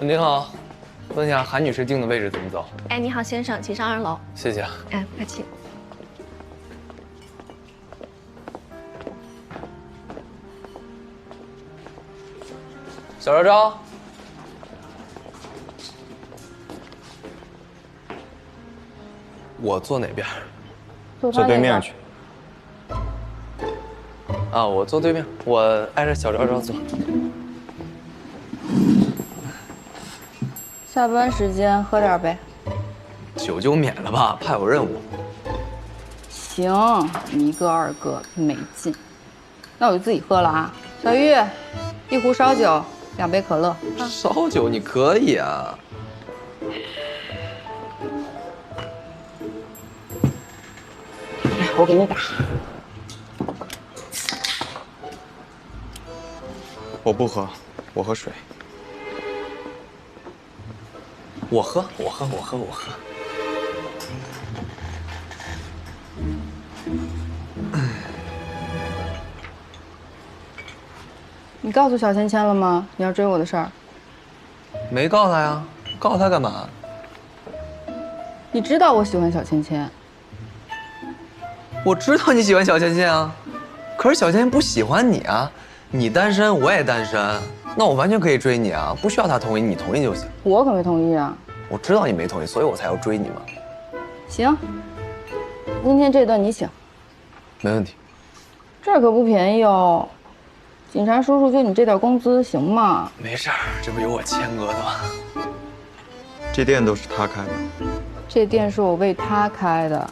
您好，问下韩女士订的位置怎么走？哎，你好，先生，请上2楼。谢谢。哎，不客气。小昭昭，我坐哪边？坐对面去。啊，我坐对面，我挨着小昭昭坐。下班时间喝点呗。酒就免了吧，怕有任务。行，你一个二个没劲。那我就自己喝了啊。小玉，1壶烧酒，2杯可乐。烧酒你可以啊。来，我给你打。我不喝，我喝水。我喝。你告诉小芊芊了吗？你要追我的事儿。没告他呀，告他干嘛？你知道我喜欢小芊芊。我知道你喜欢小芊芊啊，可是小芊芊不喜欢你啊。你单身，我也单身，那我完全可以追你啊，不需要他同意，你同意就行。我可没同意啊。我知道你没同意，所以我才要追你嘛。行，今天这顿你请。没问题。这儿可不便宜哦。警察叔叔就你这点工资行吗？没事儿，这不有我签额的吗？这店都是他开的。这店是我为他开的。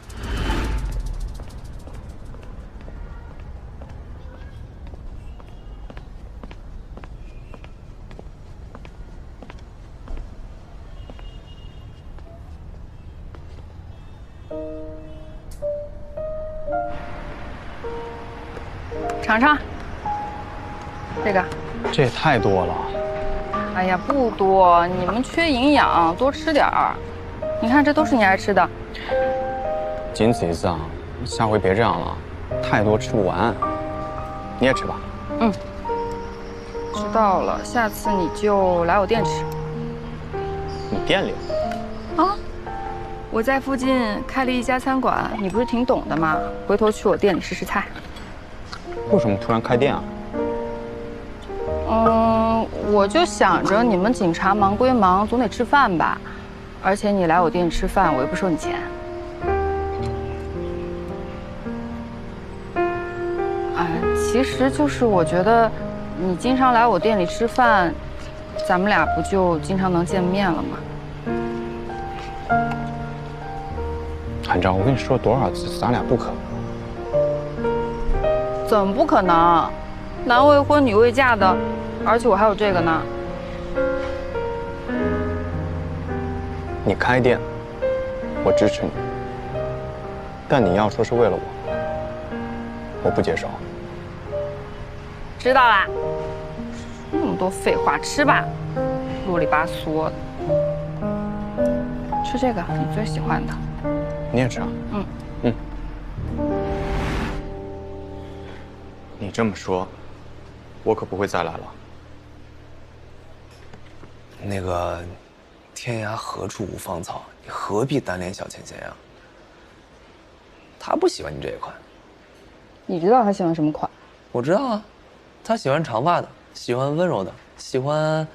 尝尝，这个。这也太多了。哎呀，不多，你们缺营养，多吃点儿。你看，这都是你爱吃的。仅此一次啊，下回别这样了，太多吃不完。你也吃吧。嗯，知道了，下次你就来我店吃。你店里？啊，我在附近开了一家餐馆，你不是挺懂的吗？回头去我店里试试菜。为什么突然开店啊？我就想着你们警察忙归忙，总得吃饭吧。而且你来我店吃饭，我又不收你钱。哎，其实就是我觉得你经常来我店里吃饭，咱们俩不就经常能见面了吗？韩昭，我跟你说多少次，咱俩不可能。怎么不可能？男未婚女未嫁的，而且我还有这个呢。你开店，我支持你。但你要说是为了我不接受。知道啦。那么多废话，吃吧，啰里吧嗦的。吃这个，你最喜欢的。你也吃啊？嗯。你这么说，我可不会再来了。那个，天涯何处无芳草，你何必单恋小芊芊呀？他不喜欢你这一款。你知道他喜欢什么款？我知道啊，他喜欢长发的，喜欢温柔的，喜欢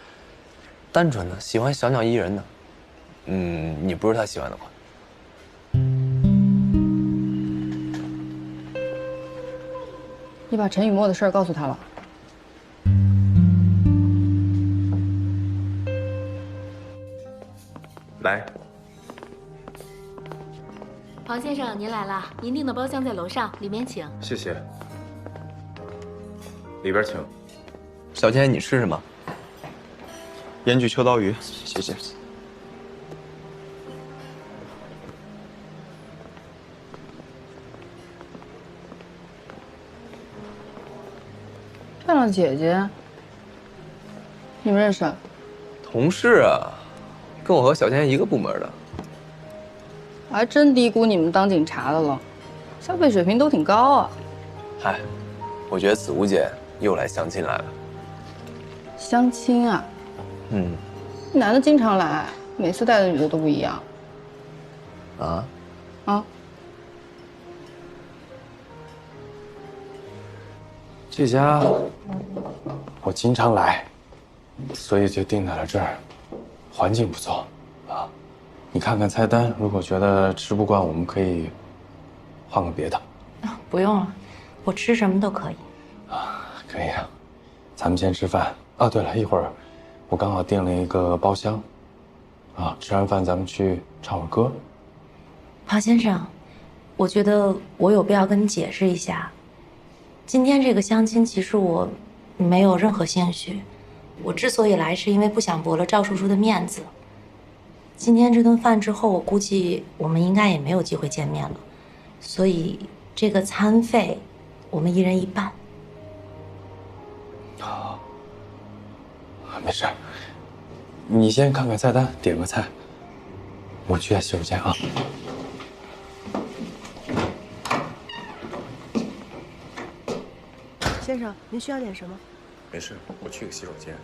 单纯的，喜欢小鸟依人的。你不是他喜欢的款。你把陈雨墨的事儿告诉他了？来，庞先生，您来了，您订的包厢在楼上，里面请。谢谢。里边请。小芊，你吃什么？烟焗秋刀鱼，谢谢。漂亮姐姐，你们认识？同事啊，跟我和小芊一个部门的。我还真低估你们当警察的了，消费水平都挺高啊。嗨，我觉得子午姐又来相亲来了。相亲啊？男的经常来，每次带的女的都不一样。啊？啊？这家我经常来，所以就定在了这儿，环境不错啊。你看看菜单，如果觉得吃不惯，我们可以换个别的。不用了，我吃什么都可以。可以啊，咱们先吃饭。哦，对了，一会儿我刚好订了一个包厢，啊，吃完饭咱们去唱会儿歌。庞先生，我觉得我有必要跟你解释一下，今天这个相亲其实我没有任何兴趣。我之所以来，是因为不想驳了赵叔叔的面子。今天这顿饭之后，我估计我们应该也没有机会见面了，所以这个餐费我们一人一半。好，没事，你先看看菜单，点个菜。我去下洗手间啊。先生，您需要点什么？没事，我去个洗手间。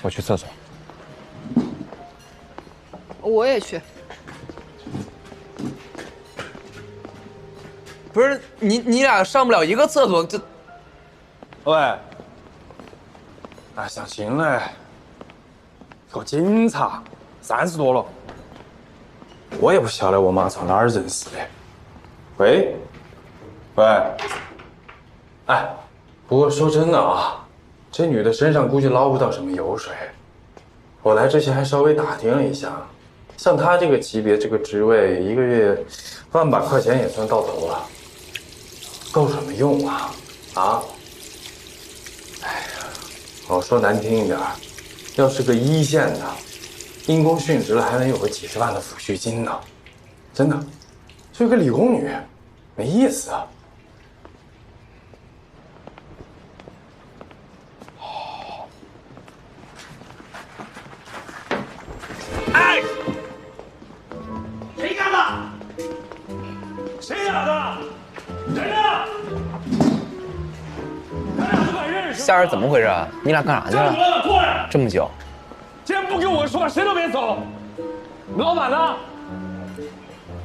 我去厕所。我也去。不是你俩上不了一个厕所，这喂，哎，相亲嘞，个警察，30多了，我也不晓得我妈从哪儿认识的。喂，喂，哎，不过说真的啊，这女的身上估计捞不到什么油水。我来之前还稍微打听了一下，像她这个级别、这个职位，一个月1万把块钱也算到头了，够什么用啊？啊？哎呀，我说难听一点，要是个一线的，因公殉职了还能有个几十万的抚恤金呢，真的，就个理工女，没意思啊。哎，谁干的？谁打的？谁呀？咱俩都敢认识？夏儿怎么回事啊？你俩干啥去了？过来！这么久？既然不跟我说话，谁都别走。你们老板呢？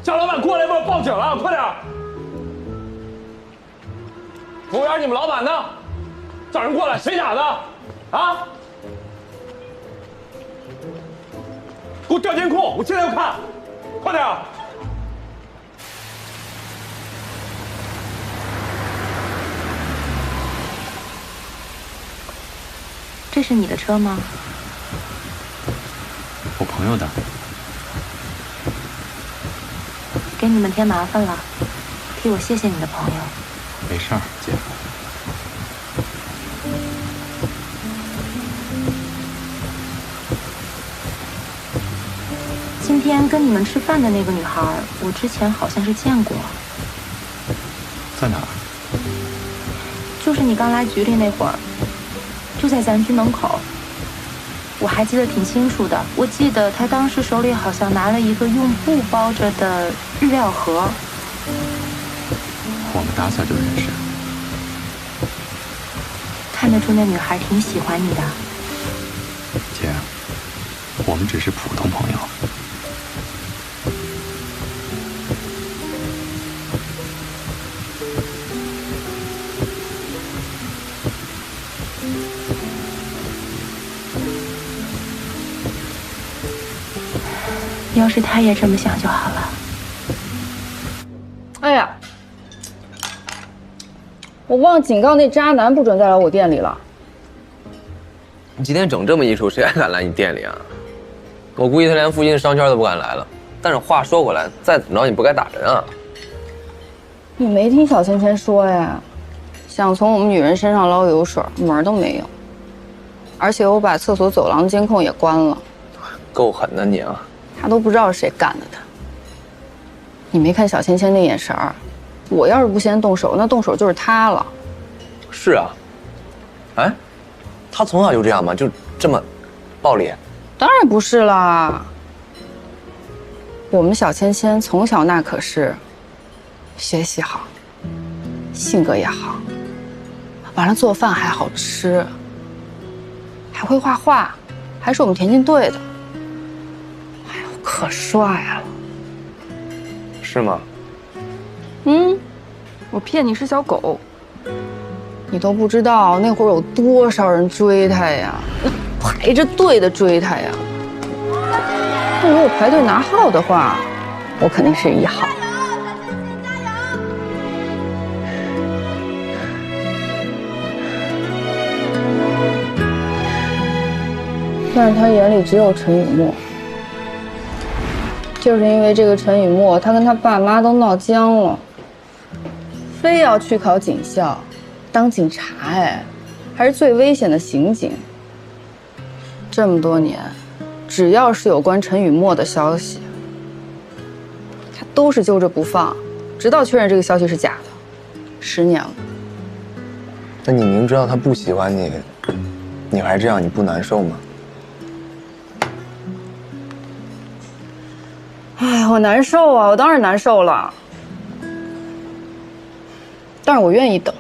叫老板过来，帮我报警了，快点！服务员，你们老板呢？叫人过来，谁打的？啊？给我调监控，我现在要看，快点！这是你的车吗？我朋友的。给你们添麻烦了，替我谢谢你的朋友。没事儿，姐夫。今天跟你们吃饭的那个女孩，我之前好像是见过。在哪儿？就是你刚来局里那会儿，就在咱局门口。我还记得挺清楚的，我记得她当时手里好像拿了一个用布包着的日料盒。我们打小就认识。看得出那女孩挺喜欢你的。姐，我们只是普通朋友。要是他也这么想就好了。哎呀，我忘警告那渣男不准再来我店里了。你今天整这么一出，谁还敢来你店里啊？我估计他连附近的商圈都不敢来了。但是话说回来，再怎么着你不该打人啊！你没听小芊芊说呀？想从我们女人身上捞油水，门儿都没有。而且我把厕所走廊监控也关了。够狠的你啊！他都不知道是谁干的他。你没看小芊芊那眼神儿？我要是不先动手，那动手就是他了。是啊。哎，他从小就这样吗？就这么暴力？当然不是啦。我们小芊芊从小那可是学习好，性格也好，完了做饭还好吃，还会画画，还是我们田径队的。哎呦，可帅了！是吗？我骗你是小狗，你都不知道那会儿有多少人追他呀，排着队的追他呀。那如果排队拿号的话，我肯定是1号。但是他眼里只有陈雨墨，就是因为这个陈雨墨，他跟他爸妈都闹僵了。非要去考警校，当警察，哎，还是最危险的刑警。这么多年，只要是有关陈雨墨的消息，他都是揪着不放，直到确认这个消息是假的。10年了。那你明知道他不喜欢你，你还这样，你不难受吗？哎，我难受啊，我当然难受了。但是我愿意等，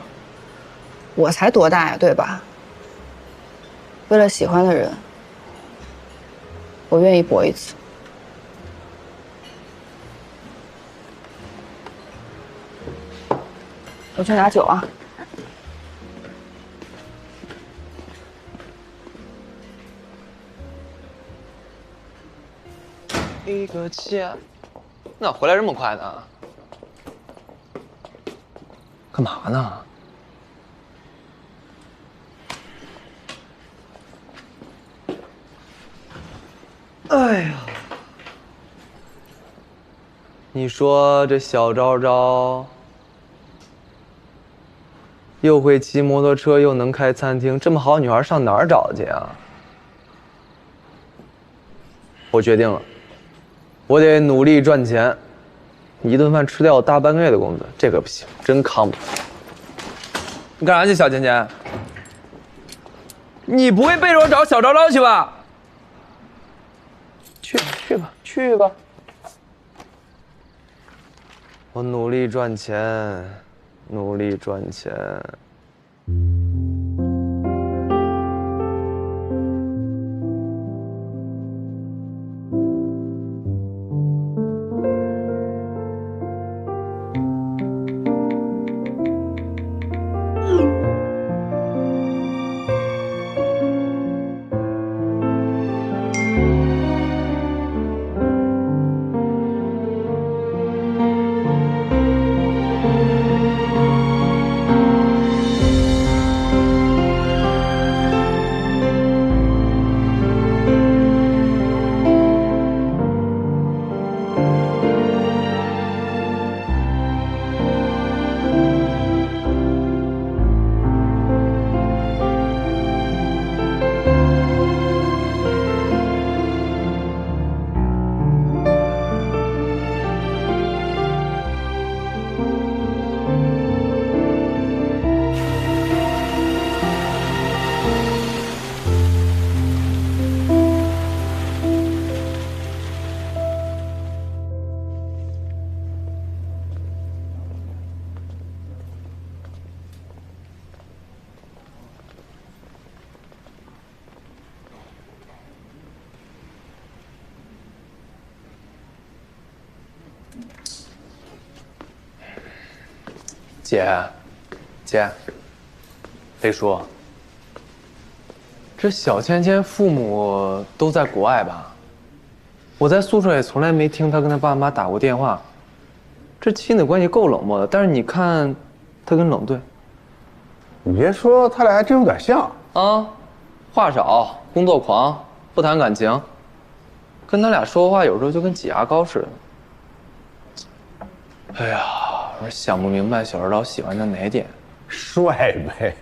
我才多大呀，对吧？为了喜欢的人，我愿意搏一次。我去拿酒啊。一个家，那回来这么快呢？干嘛呢？哎呀，你说这小昭昭又会骑摩托车，又能开餐厅，这么好女孩上哪儿找去啊？我决定了，我得努力赚钱。你一顿饭吃掉我大半个月的工资，这个不行，真扛不住。你干啥去，小钱钱？你不会背着我找小昭昭去吧？去吧，去吧。我努力赚钱，努力赚钱。姐，雷叔，这小芊芊父母都在国外吧？我在宿舍也从来没听他跟他爸妈打过电话，这亲子关系够冷漠的。但是你看，他跟冷对，你别说，他俩还真有点像啊，话少，工作狂，不谈感情，跟他俩说话有时候就跟挤牙膏似的。哎呀，我想不明白小昭昭喜欢他哪点？帅呗。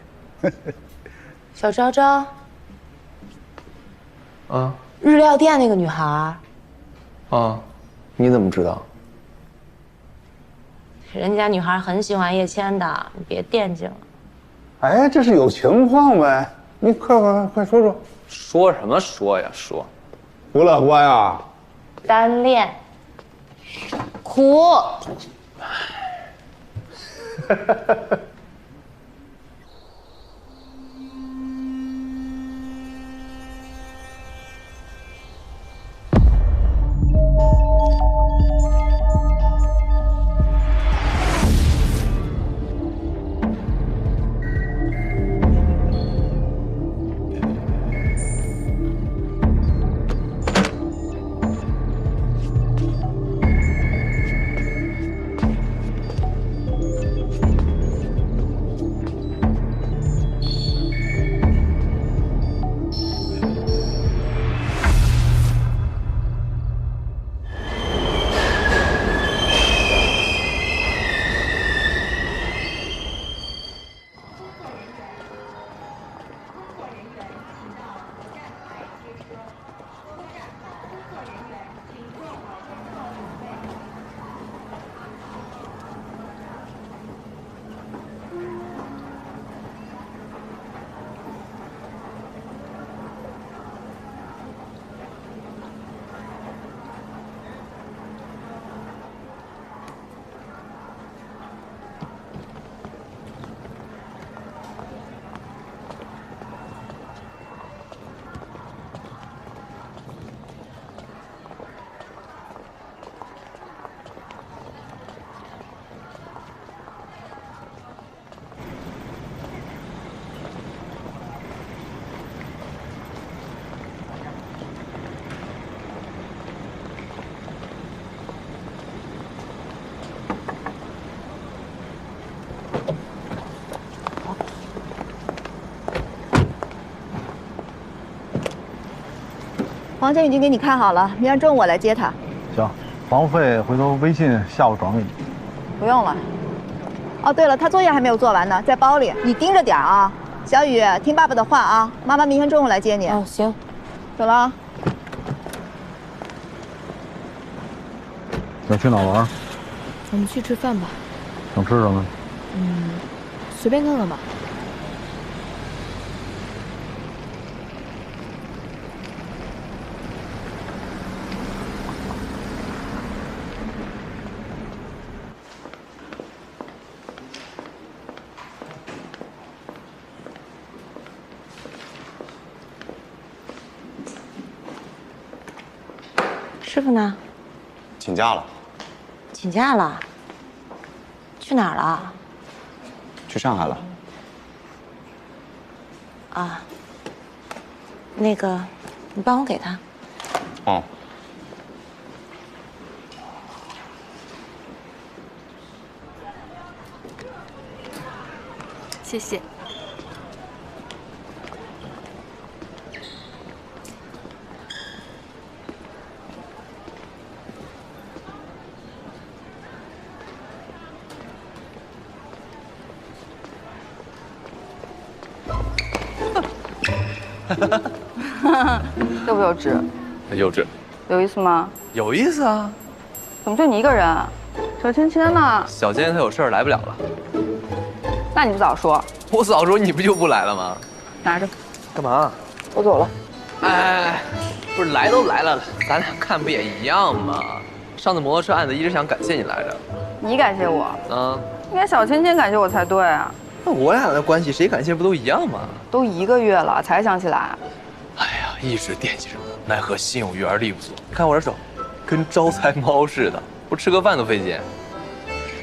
小昭昭，啊日料店那个女孩，啊，你怎么知道？人家女孩很喜欢叶谦的，你别惦记了。哎，这是有情况呗？你快说说。说什么说呀说？不乐观啊？单恋，苦。房间已经给你看好了，明天中午我来接他。行，房费回头微信下午转给你。不用了。哦，对了，他作业还没有做完呢，在包里，你盯着点啊。小雨，听爸爸的话啊，妈妈明天中午来接你。哦，行。走了啊。想去哪玩？我们去吃饭吧。想吃什么？随便看看吧。师傅呢？请假了，请假了？去哪儿了？去上海了。啊，那个，你帮我给他。哦。谢谢。幼不幼稚？幼稚，有意思吗？有意思啊。怎么就你一个人啊？小芊芊呢？小芊芊她有事儿来不了了。那你不早说。我早说你不就不来了吗？拿着。干嘛？我走了。哎，不是来都来了，咱俩看不也一样吗？上次摩托车案子一直想感谢你来着。你感谢我？嗯，应该小芊芊感谢我才对啊。那我俩的关系谁感谢不都一样吗？都1个月了才想起来。哎呀，一直惦记着呢，奈何心有余而力不足。看我这手，跟招财猫似的，不吃个饭都费劲。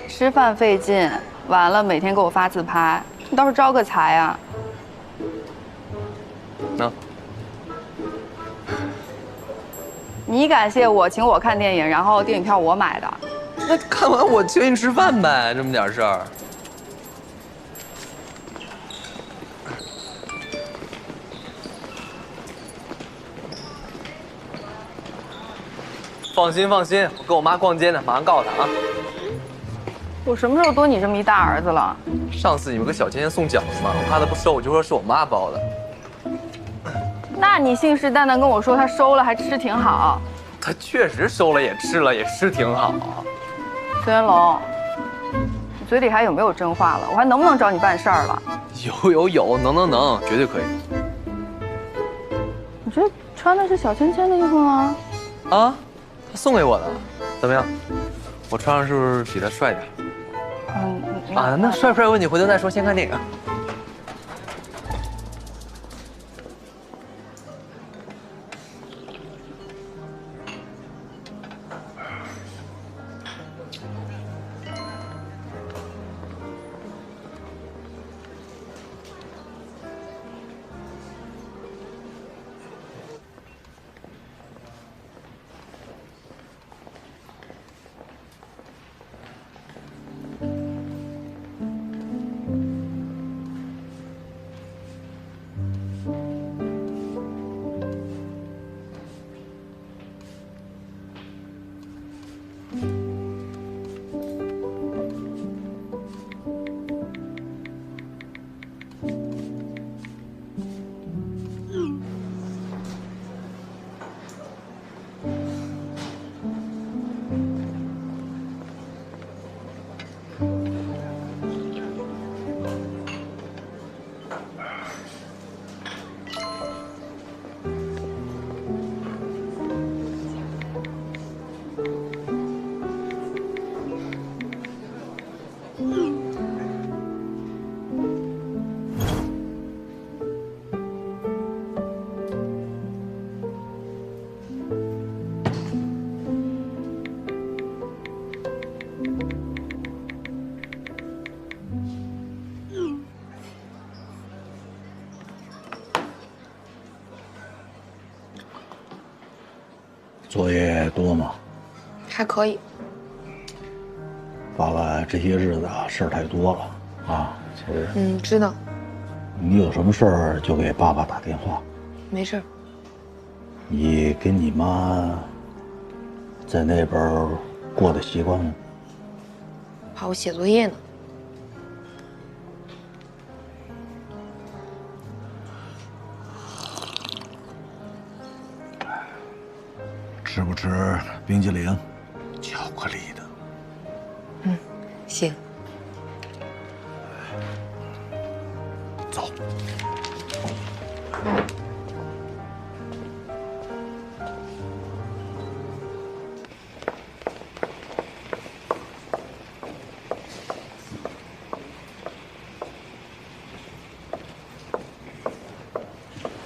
吃饭费劲，完了每天给我发自拍，你倒是招个财啊！那，你感谢我，请我看电影，然后电影票我买的。那看完我请你吃饭呗，这么点事儿。放心放心，我跟我妈逛街呢，马上告诉她啊。我什么时候多你这么一大儿子了？上次你们给小芊芊送饺子嘛，我怕她不收，我就说是我妈包的。那你信誓旦旦跟我说他收了还吃挺好。她确实收了也吃了，也吃挺好。孙元龙，你嘴里还有没有真话了？我还能不能找你办事儿了？有，能，绝对可以。你这穿的是小芊芊的衣服吗？啊，她送给我的，怎么样？我穿上是不是比她帅点？啊，那帅不帅问题回头再说，先看电影。作业多吗？还可以。爸爸这些日子啊，事儿太多了啊。其实，知道。你有什么事儿就给爸爸打电话。没事儿。你跟你妈在那边过得习惯吗？怕我写作业呢。吃不吃冰激凌？巧克力的。嗯，行。走。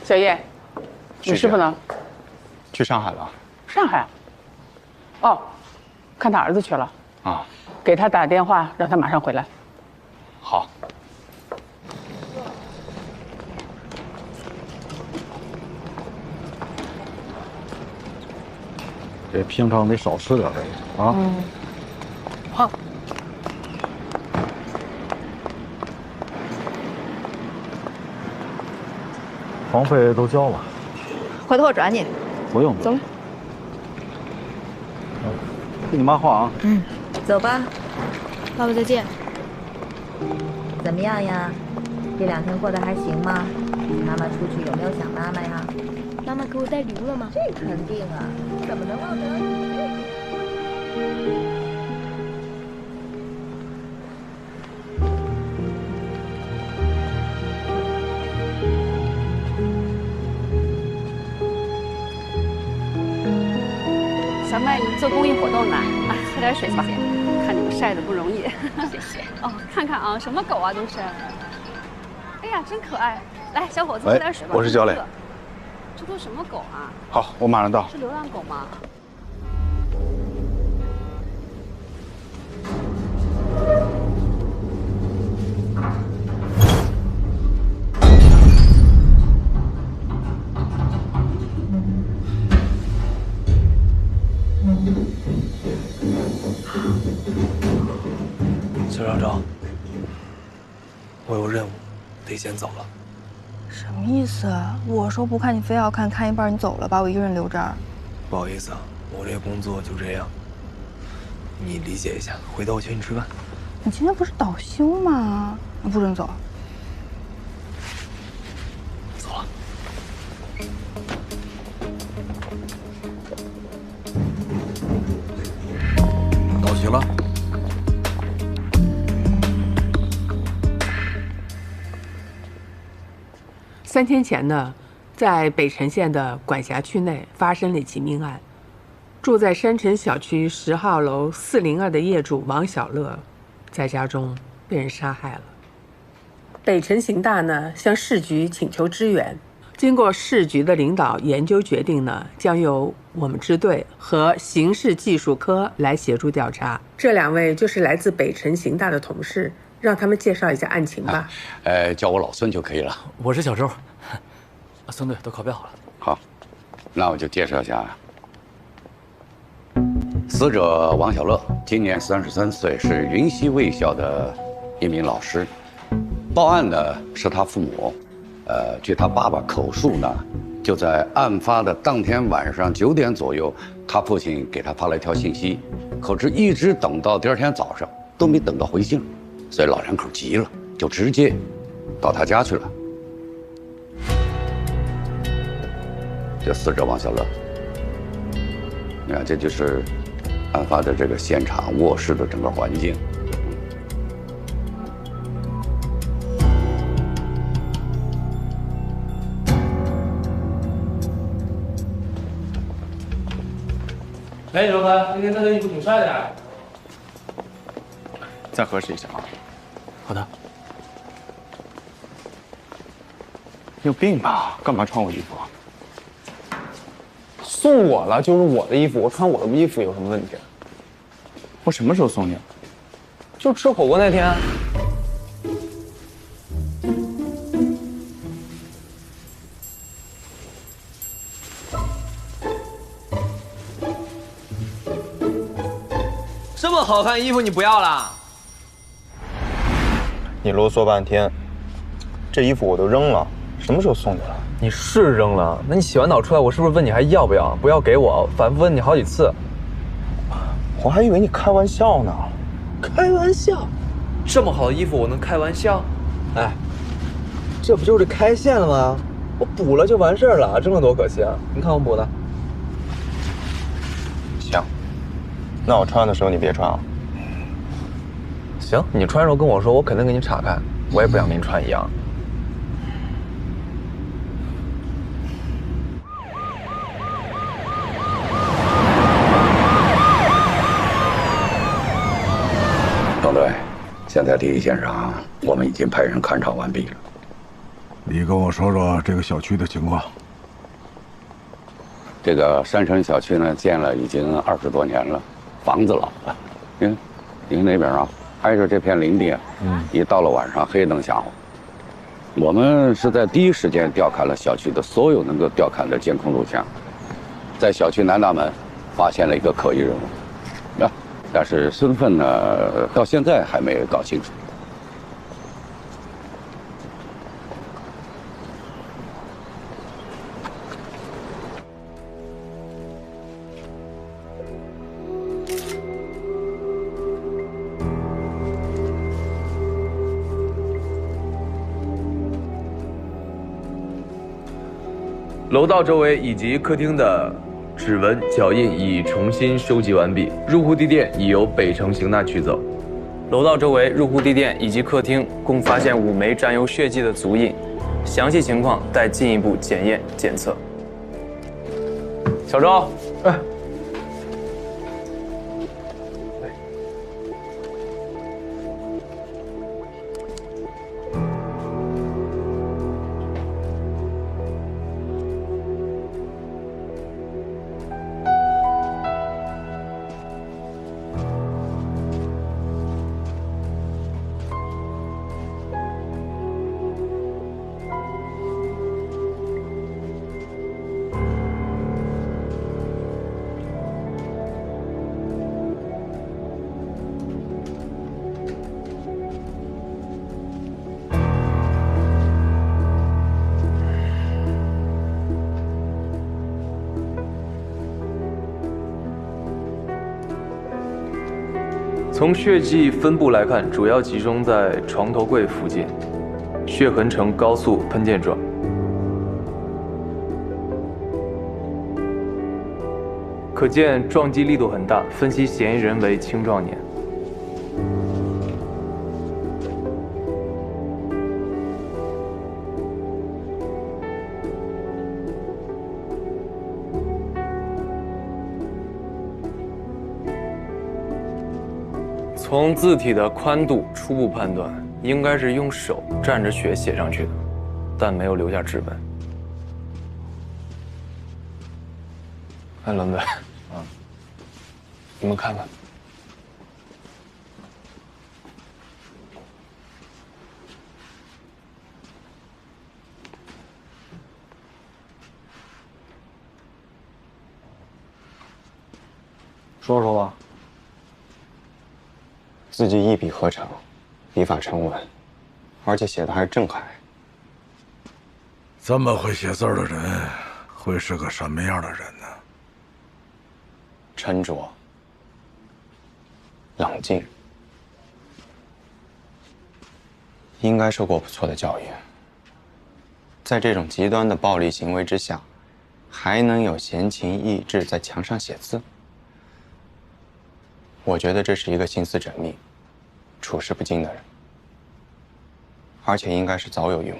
小叶，你师傅呢？去上海了。上海。哦，看他儿子去了。啊。给他打电话，让他马上回来。好。这平常得少吃点啊。好。房费都交了，回头我转你。不用。走了。跟你妈话啊。嗯，走吧。爸爸再见。怎么样呀？这2天过得还行吗？妈妈出去有没有想妈妈呀？妈妈给我带礼物了吗？这肯定啊，怎么能忘得了你？小麦，你做公益活动呢？啊，喝点水吧。看你们晒的不容易。谢谢。哦，看看啊，什么狗啊都是。哎呀，真可爱。来，小伙子，喝点水吧。我是焦磊。这都什么狗啊？好，我马上到。是流浪狗吗？小张张，我有任务，得先走了。什么意思？我说不看，你非要看，看一半你走了，把我一个人留这儿。不好意思啊，我这工作就这样，你理解一下。回头我请你吃饭。你今天不是倒休吗？你不准走。走了。到齐了。3天前呢，在北辰县的管辖区内发生了一起命案。住在山城小区10号楼402的业主王小乐，在家中被人杀害了。北辰刑大呢向市局请求支援，经过市局的领导研究决定呢，将由我们支队和刑事技术科来协助调查。这2位就是来自北辰刑大的同事，让他们介绍一下案情吧。叫我老孙就可以了。我是小周，孙队都拷贝好了。好，那我就介绍一下。死者王小乐，今年33岁，是云溪卫校的一名老师。报案的是他父母。据他爸爸口述呢，就在案发的当天晚上9点左右，他父亲给他发了一条信息，可是一直等到第2天早上都没等到回信，所以老两口急了，就直接到他家去了。这死者王小乐，你看，这就是案发的这个现场卧室的整个环境。哎，刘哥，今天这身衣服挺帅的呀。再核实一下啊。好的。你有病吧？干嘛穿我衣服啊？送我了就是我的衣服，我穿我的衣服有什么问题？我什么时候送你了？就吃火锅那天。这么好看衣服你不要了？你啰嗦半天，这衣服我都扔了，什么时候送你了？你是扔了，那你洗完澡出来，我是不是问你还要不要？不要给我，反复问你好几次。我还以为你开玩笑呢。开玩笑？这么好的衣服我能开玩笑？哎，这不就是开线了吗？我补了就完事儿了，扔了多可惜啊！你看我补的。行，那我穿的时候你别穿啊。行，你穿的时候跟我说，我肯定给你岔开，我也不想跟你穿一样。董队，现在第一线上我们已经派人勘察完毕了。你跟我说说这个小区的情况。这个山城小区呢，建了已经20多年了，房子老了。您那边啊，挨着这片林地啊，一到了晚上黑灯瞎火。我们是在第一时间调看了小区的所有能够调看的监控录像，在小区南大门发现了一个可疑人物，但是身份呢，到现在还没搞清楚。楼道周围以及客厅的指纹、脚印已重新收集完毕，入户地点已由北城刑大取走。楼道周围、入户地点以及客厅共发现5枚沾有血迹的足印，详细情况待进一步检验检测。小周，哎。从血迹分布来看，主要集中在床头柜附近，血痕呈高速喷溅状。可见撞击力度很大，分析嫌疑人为青壮年。从字体的宽度初步判断，应该是用手蘸着血写上去的，但没有留下指纹。哎，轮队，你们看看，说说吧。字迹一笔合成，笔法沉稳，而且写的还是郑恺。这么会写字的人，会是个什么样的人呢？沉着、冷静，应该受过不错的教育。在这种极端的暴力行为之下，还能有闲情逸致在墙上写字，我觉得这是一个心思缜密、处事不惊的人，而且应该是早有预谋。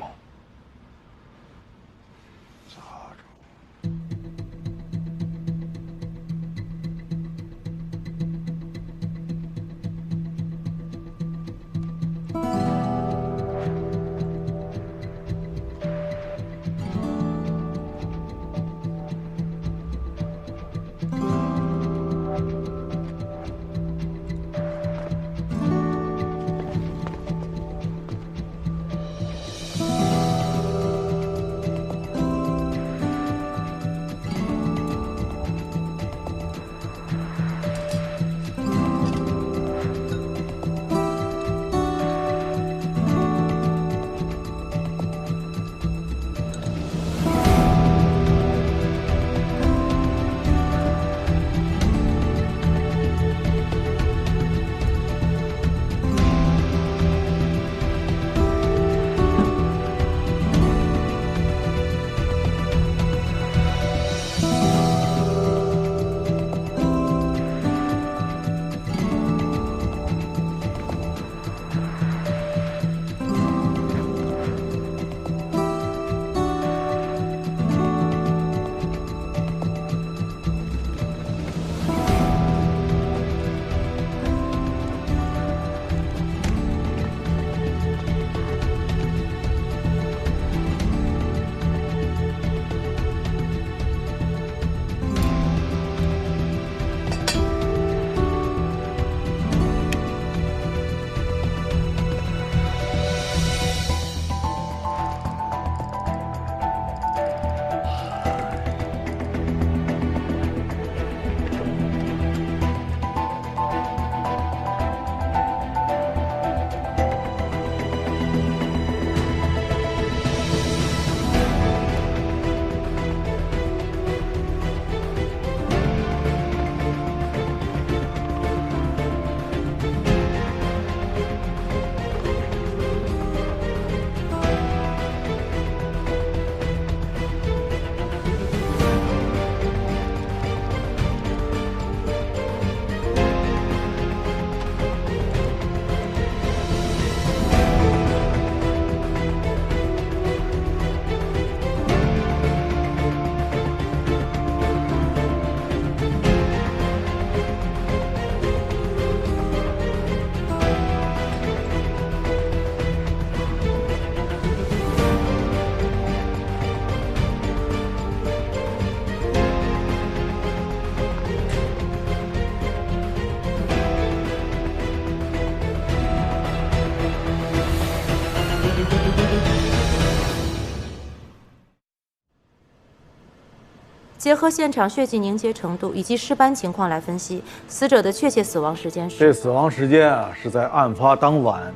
结合现场血迹凝结程度以及尸斑情况来分析，死者的确切死亡时间是……这死亡时间啊，是在案发当晚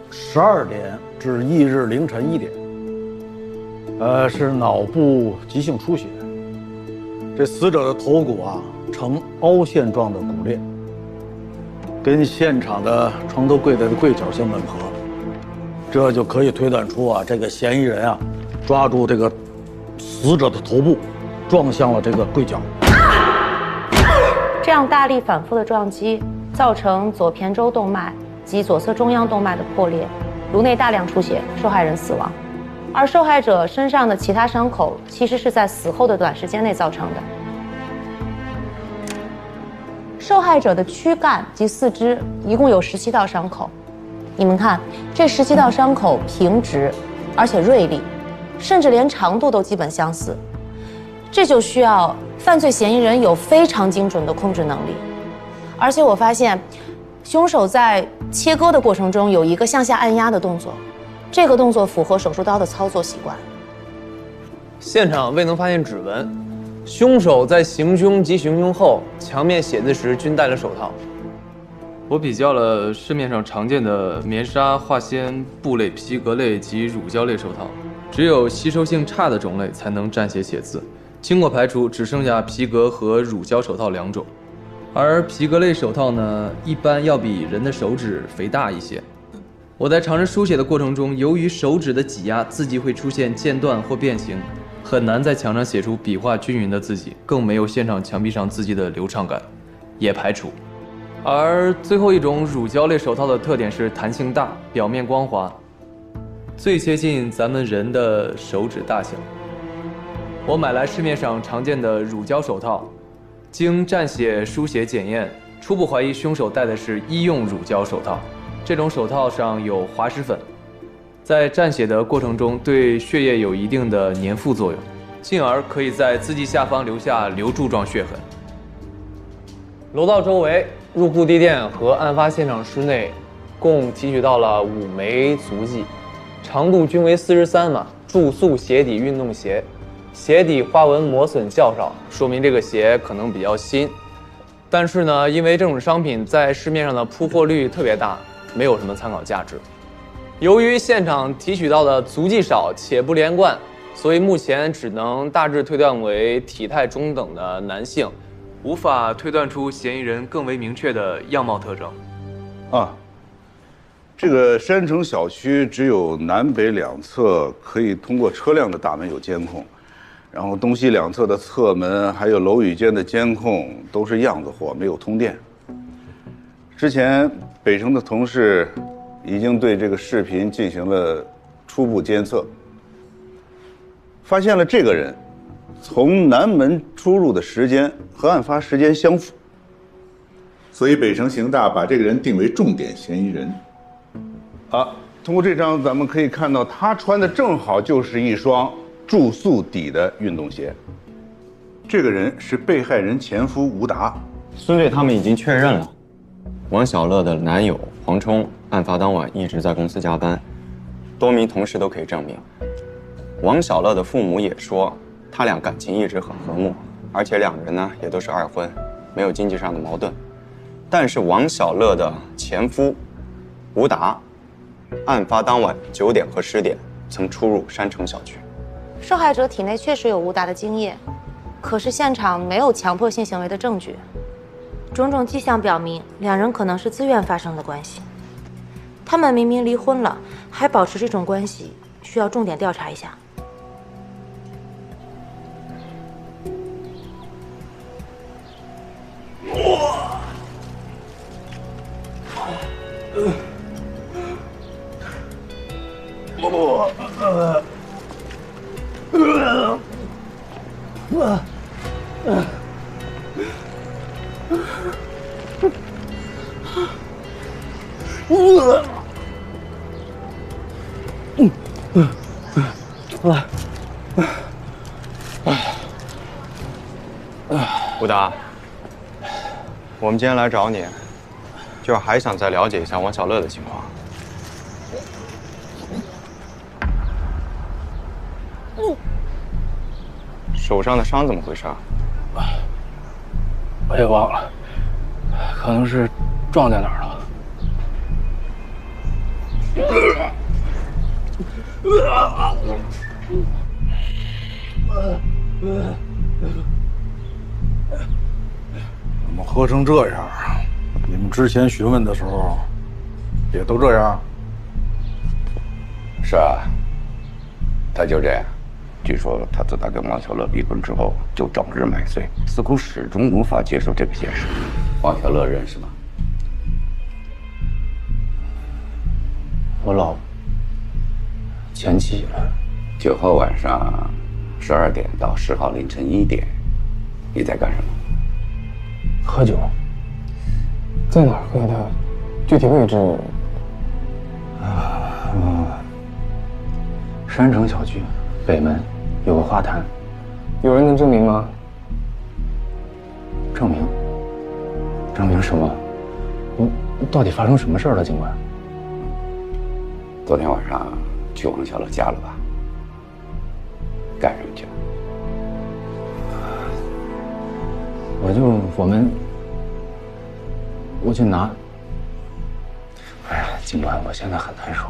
12点至翌日凌晨1点。是脑部急性出血。这死者的头骨啊呈凹陷状的骨裂，跟现场的床头柜的柜角相吻合，这就可以推断出啊，这个嫌疑人啊抓住这个死者的头部，撞向了这个柜角。这样大力反复的撞击，造成左胼周动脉及左侧中央动脉的破裂，颅内大量出血，受害人死亡。而受害者身上的其他伤口其实是在死后的短时间内造成的。受害者的躯干及四肢一共有17道伤口，你们看，这17道伤口平直，而且锐利，甚至连长度都基本相似。这就需要犯罪嫌疑人有非常精准的控制能力。而且我发现，凶手在切割的过程中有一个向下按压的动作。这个动作符合手术刀的操作习惯。现场未能发现指纹，凶手在行凶及行凶后墙面写字时均戴了手套。我比较了市面上常见的棉纱、化纤、布类、皮革类及乳胶类手套，只有吸收性差的种类才能蘸血写字。经过排除，只剩下皮革和乳胶手套2种。而皮革类手套呢，一般要比人的手指肥大一些。我在尝试书写的过程中，由于手指的挤压，字迹会出现间断或变形，很难在墙上写出笔画均匀的字迹，更没有现场墙壁上字迹的流畅感，也排除。而最后一种乳胶类手套的特点是弹性大，表面光滑，最接近咱们人的手指大小。我买来市面上常见的乳胶手套，经蘸血书写检验，初步怀疑凶手戴的是医用乳胶手套。这种手套上有滑石粉，在蘸血的过程中对血液有一定的粘附作用，进而可以在字迹下方留下流柱状血痕。楼道周围、入户地垫和案发现场室内，共提取到了5枚足迹，长度均为43码，注塑鞋底运动鞋，鞋底花纹磨损较少，说明这个鞋可能比较新。但是呢，因为这种商品在市面上的铺货率特别大，没有什么参考价值。由于现场提取到的足迹少且不连贯，所以目前只能大致推断为体态中等的男性，无法推断出嫌疑人更为明确的样貌特征。啊，这个山城小区只有南北2侧可以通过车辆的大门有监控，然后东西2侧的侧门还有楼宇间的监控都是样子货，没有通电。之前北城的同事已经对这个视频进行了初步监测，发现了这个人从南门出入的时间和案发时间相符，所以北城刑大把这个人定为重点嫌疑人。通过这张咱们可以看到，他穿的正好就是一双注塑底的运动鞋。这个人是被害人前夫吴达。孙队他们已经确认了，王小乐的男友黄冲案发当晚一直在公司加班，多名同事都可以证明。王小乐的父母也说，他俩感情一直很和睦，而且2人呢也都是2婚，没有经济上的矛盾。但是王小乐的前夫吴达，案发当晚9点和10点曾出入山城小区。受害者体内确实有吴达的精液，可是现场没有强迫性行为的证据。种种迹象表明，2人可能是自愿发生的关系。他们明明离婚了，还保持这种关系，需要重点调查一下。吴达，我们今天来找你，就是还想再了解一下王小乐的情况。手上的伤怎么回事啊？我也忘了，可能是撞在哪儿了。怎么喝成这样？你们之前询问的时候，也都这样？是啊，他就这样。据说他自打跟王小乐离婚之后，就整日买醉，似乎始终无法接受这个现实。王小乐认识吗？我老前妻。9号晚上12点到10号凌晨1点，你在干什么？喝酒。在哪儿喝的？具体位置？山城小区北门有个花坛，有人能证明吗？证明？证明什么？到底发生什么事了，警官？昨天晚上去王小乐家了吧？干什么去了？我去拿。哎呀，警官，我现在很难受，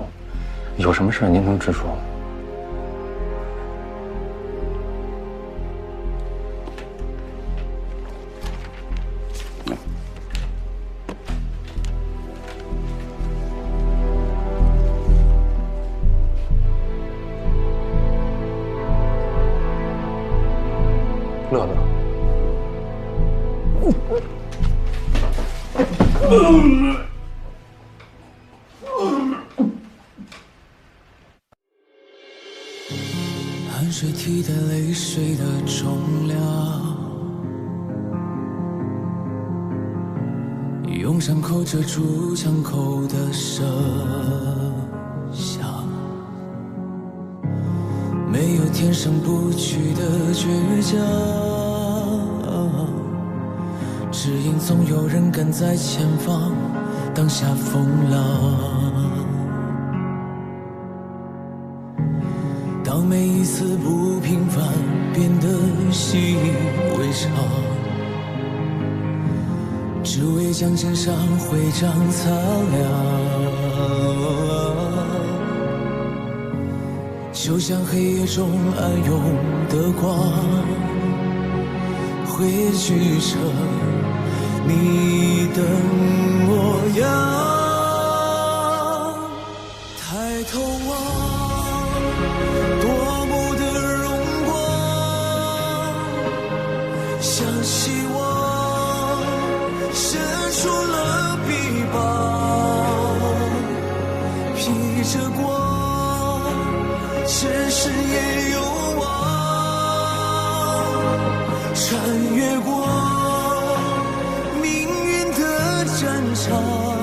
有什么事您能直说吗？乐乐。汗水替代泪水的重量，用伤口遮住枪口的声响，没有天生不屈的倔强，只因总有人赶在前方挡下风浪。当每一次不平凡变得习以为常，只为将肩上徽章擦亮，就像黑夜中暗涌的光，汇聚成你的模样。抬头望，像希望伸出了臂膀，披着光，现实也有望，穿越过命运的战场。